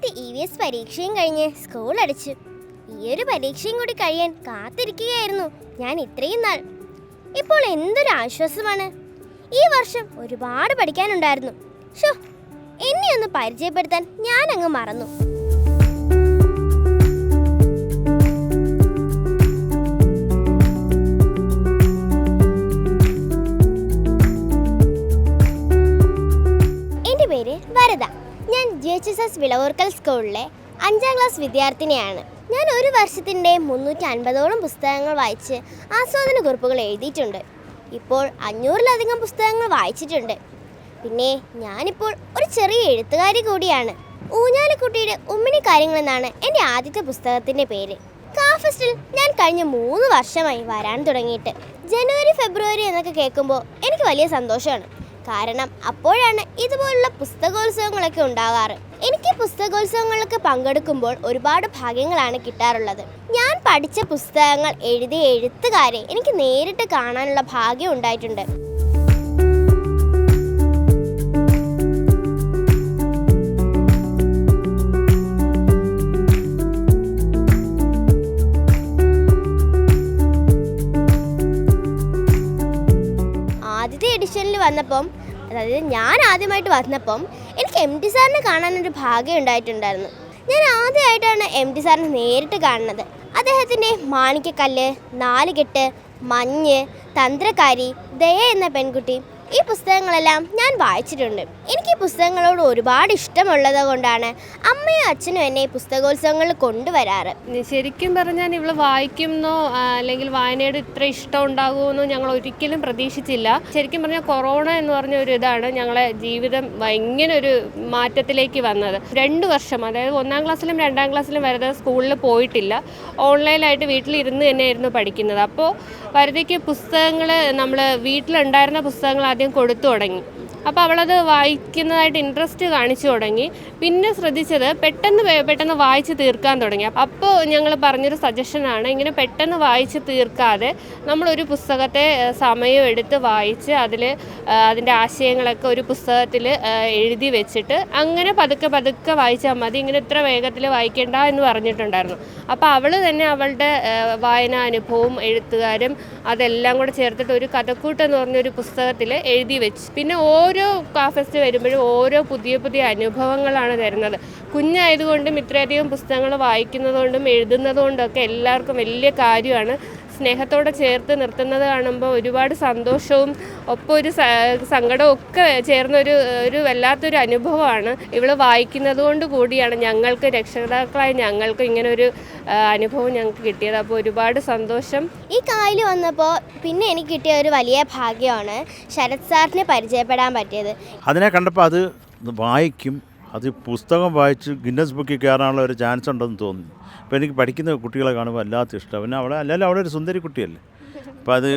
10th EVS പരീക്ഷയും കഴിഞ്ഞ് school അടച്ചു. ഈയൊരു പരീക്ഷയും കൂടി കഴിയാൻ കാത്തിരിക്കുകയായിരുന്നു ഞാൻ ഇത്രയും നാൾ. ഇപ്പോൾ എന്തൊരു ആശ്വാസമാണ്. ഈ വർഷം ഒരുപാട് പഠിക്കാനുണ്ടായിരുന്നു. എന്നെ ഒന്ന് പരിചയപ്പെടുത്താൻ ഞാൻ അങ്ങ് മറന്നു. എൻ്റെ പേര് വരദ. ഞാൻ GHSS വിളവൂർക്കൽ സ്കൂളിലെ 5ാം ക്ലാസ് വിദ്യാർത്ഥിനിയാണ്. ഞാൻ ഒരു വർഷത്തിൻ്റെ 350ഓളം പുസ്തകങ്ങൾ വായിച്ച് ആസ്വാദന കുറിപ്പുകൾ എഴുതിയിട്ടുണ്ട്. ഇപ്പോൾ 500-ലധികം പുസ്തകങ്ങൾ വായിച്ചിട്ടുണ്ട്. പിന്നെ ഞാനിപ്പോൾ ഒരു ചെറിയ എഴുത്തുകാരി കൂടിയാണ്. ഊഞ്ഞാലിക്കുട്ടിയുടെ ഉമ്മിണി കാര്യങ്ങളെന്നാണ് എൻ്റെ ആദ്യത്തെ പുസ്തകത്തിൻ്റെ പേര്. കാഫെസ്റ്റിൽ ഞാൻ കഴിഞ്ഞ 3 വർഷമായി വരാൻ തുടങ്ങിയിട്ട്. ജനുവരി ഫെബ്രുവരി എന്നൊക്കെ കേൾക്കുമ്പോൾ എനിക്ക് വലിയ സന്തോഷമാണ്. കാരണം അപ്പോഴാണ് ഇതുപോലുള്ള പുസ്തകോത്സവങ്ങളൊക്കെ ഉണ്ടാകാറ്. എനിക്ക് പുസ്തകോത്സവങ്ങളൊക്കെ പങ്കെടുക്കുമ്പോൾ ഒരുപാട് ഭാഗ്യങ്ങളാണ് കിട്ടാറുള്ളത്. ഞാൻ പഠിച്ച പുസ്തകങ്ങൾ എഴുതിയ എഴുത്തുകാരെ എനിക്ക് നേരിട്ട് കാണാനുള്ള ഭാഗ്യം ഉണ്ടായിട്ടുണ്ട്. ആദ്യത്തെ എഡിഷനിൽ വന്നപ്പം, അതായത് ഞാൻ ആദ്യമായിട്ട് വന്നപ്പം എനിക്ക് MT സാറിനെ കാണാനൊരു ഭാഗ്യം ഉണ്ടായിട്ടുണ്ടായിരുന്നു. ഞാൻ ആദ്യമായിട്ടാണ് MT സാറിനെ നേരിട്ട് കാണുന്നത്. അദ്ദേഹത്തിൻ്റെ മാണിക്കക്കല്ല്, 4 കെട്ട്, മഞ്ഞ്, തന്ത്രക്കാരി, ദയ എന്ന പെൺകുട്ടി, ഈ പുസ്തകങ്ങളെല്ലാം ഞാൻ വായിച്ചിട്ടുണ്ട്. എനിക്ക് ഈ പുസ്തകങ്ങളോട് ഒരുപാട് ഇഷ്ടമുള്ളത് കൊണ്ടാണ് അമ്മയും അച്ഛനും എന്നെ പുസ്തകോത്സവങ്ങളിൽ കൊണ്ടുവരാറ്. ശരിക്കും പറഞ്ഞാൽ ഇവള് വായിക്കുമെന്നോ അല്ലെങ്കിൽ വായനയുടെ ഇത്ര ഇഷ്ടം ഉണ്ടാകുമെന്നോ ഞങ്ങൾ ഒരിക്കലും പ്രതീക്ഷിച്ചില്ല. ശരിക്കും പറഞ്ഞാൽ കൊറോണ എന്ന് പറഞ്ഞ ഒരു ഇതാണ് ഞങ്ങളെ ജീവിതം ഇങ്ങനെ ഒരു മാറ്റത്തിലേക്ക് വന്നത്. 2 വർഷം, അതായത് 1ാം ക്ലാസ്സിലും 2ാം ക്ലാസ്സിലും വരദ സ്കൂളിൽ പോയിട്ടില്ല. ഓൺലൈനായിട്ട് വീട്ടിലിരുന്ന് തന്നെയായിരുന്നു പഠിക്കുന്നത്. അപ്പോൾ വരദയ്ക്ക് പുസ്തകങ്ങൾ, നമ്മൾ വീട്ടിലുണ്ടായിരുന്ന പുസ്തകങ്ങൾ ആദ്യം കൊടുത്തു തുടങ്ങി. അപ്പോൾ അവളത് വായിക്കുന്നതായിട്ട് ഇൻട്രസ്റ്റ് കാണിച്ചു തുടങ്ങി. പിന്നെ ശ്രദ്ധിച്ചത് പെട്ടെന്ന് വായിച്ച് തീർക്കാൻ തുടങ്ങി. അപ്പോൾ ഞങ്ങൾ പറഞ്ഞൊരു സജഷനാണ്, ഇങ്ങനെ പെട്ടെന്ന് വായിച്ച് തീർക്കാതെ നമ്മളൊരു പുസ്തകത്തെ സമയം എടുത്ത് വായിച്ച് അതിൻ്റെ ആശയങ്ങളൊക്കെ ഒരു പുസ്തകത്തിൽ എഴുതി വെച്ചിട്ട് അങ്ങനെ പതുക്കെ വായിച്ചാൽ മതി, ഇങ്ങനെ ഇത്ര വേഗത്തിൽ വായിക്കേണ്ട എന്ന് പറഞ്ഞിട്ടുണ്ടായിരുന്നു. അപ്പോൾ അവൾ തന്നെ അവളുടെ വായനാനുഭവവും എഴുത്തുകാരും അതെല്ലാം കൂടെ ചേർത്തിട്ട് ഒരു കഥക്കൂട്ട് എന്ന് പറഞ്ഞൊരു പുസ്തകത്തിൽ എഴുതി വെച്ച്. പിന്നെ ഓരോ കാഫെസ്റ്റ് വരുമ്പോഴും ഓരോ പുതിയ അനുഭവങ്ങളാണ് തരുന്നത്. കുഞ്ഞായതുകൊണ്ടും ഇത്രയധികം പുസ്തകങ്ങൾ വായിക്കുന്നതുകൊണ്ടും എഴുതുന്നതുകൊണ്ടൊക്കെ എല്ലാവർക്കും വലിയ കാര്യമാണ്. സ്നേഹത്തോടെ ചേർത്ത് നിർത്തുന്നത് കാണുമ്പോൾ ഒരുപാട് സന്തോഷവും ഒപ്പം ഒരു സങ്കടവും ഒക്കെ ചേർന്നൊരു വല്ലാത്തൊരു അനുഭവമാണ്. ഇവള് വായിക്കുന്നത് കൊണ്ട് കൂടിയാണ് ഞങ്ങൾക്ക്, രക്ഷിതാക്കളായ ഞങ്ങൾക്ക് ഇങ്ങനൊരു അനുഭവം ഞങ്ങൾക്ക് കിട്ടിയത്. അപ്പോൾ ഒരുപാട് സന്തോഷം. ഈ കായൽ വന്നപ്പോൾ പിന്നെ എനിക്ക് കിട്ടിയ ഒരു വലിയ ഭാഗ്യമാണ് ശരത് സാറിനെ പരിചയപ്പെടാൻ പറ്റിയത്. അതിനെ കണ്ടപ്പോൾ അത് വായിക്കും, അത് പുസ്തകം വായിച്ച് ഗിന്നസ് ബുക്കിൽ കയറാനുള്ള ഒരു ചാൻസ് ഉണ്ടെന്ന് തോന്നി. അപ്പോൾ എനിക്ക് പഠിക്കുന്ന കുട്ടികളെ കാണുമ്പോൾ വല്ലാത്ത ഇഷ്ടം. പിന്നെ അവളെ ഒരു സുന്ദരി കുട്ടിയല്ലേ. അപ്പോൾ അത്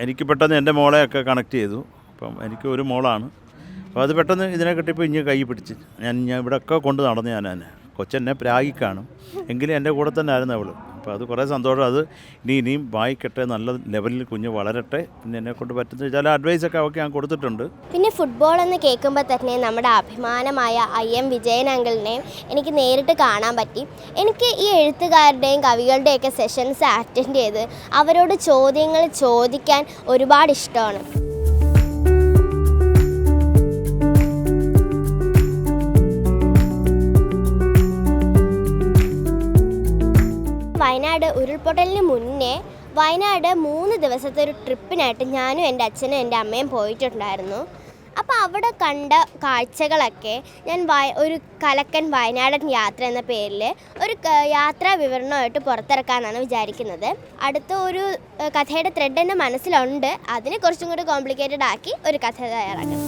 എനിക്ക് പെട്ടെന്ന് എൻ്റെ മോളെയൊക്കെ കണക്ട് ചെയ്തു. അപ്പം എനിക്ക് ഒരു മോളാണ്. അപ്പോൾ അത് പെട്ടെന്ന് ഇതിനെ കിട്ടിയപ്പോൾ ഇനി കൈ പിടിച്ച് ഞാൻ ഇവിടെയൊക്കെ കൊണ്ട് നടന്നു. ഞാൻ കൊച്ചെന്നെ പ്രാഗിക്കാണും, എങ്കിലും എൻ്റെ കൂടെ തന്നെ ആയിരുന്നു അവൾ. അപ്പോൾ അത് കുറേ സന്തോഷം. അത് ഇനിയും വായിക്കട്ടെ, നല്ല ലെവലിൽ കുഞ്ഞ് വളരട്ടെ. പിന്നെ എന്നെ കൊണ്ട് പറ്റുന്ന ചില അഡ്വൈസൊക്കെ അവൾക്ക് ഞാൻ കൊടുത്തിട്ടുണ്ട്. പിന്നെ ഫുട്ബോൾ എന്ന് കേൾക്കുമ്പോൾ തന്നെ നമ്മുടെ അഭിമാനമായ IM വിജയൻ അങ്കിളിനെ എനിക്ക് നേരിട്ട് കാണാൻ പറ്റി. എനിക്ക് ഈ എഴുത്തുകാരുടെയും കവികളുടെയൊക്കെ സെഷൻസ് അറ്റൻഡ് ചെയ്ത് അവരോട് ചോദ്യങ്ങൾ ചോദിക്കാൻ ഒരുപാട് ഇഷ്ടമാണ്. വയനാട് ഉരുൾപൊട്ടലിന് മുന്നേ വയനാട് 3 ദിവസത്തെ ഒരു ട്രിപ്പിനായിട്ട് ഞാനും എൻ്റെ അച്ഛനും എൻ്റെ അമ്മയും പോയിട്ടുണ്ടായിരുന്നു. അപ്പോൾ അവിടെ കണ്ട കാഴ്ചകളൊക്കെ ഞാൻ ഒരു കലക്കൻ വയനാടൻ യാത്ര എന്ന പേരിൽ ഒരു യാത്രാ വിവരണമായിട്ട് പുറത്തിറക്കാനാണ് വിചാരിക്കുന്നത്. അടുത്ത ഒരു കഥയുടെ ത്രെഡ് എൻ്റെ മനസ്സിലുണ്ട്. അതിനെ കുറച്ചും കൂടി കോംപ്ലിക്കേറ്റഡ് ആക്കി ഒരു കഥ തയ്യാറാക്കണം.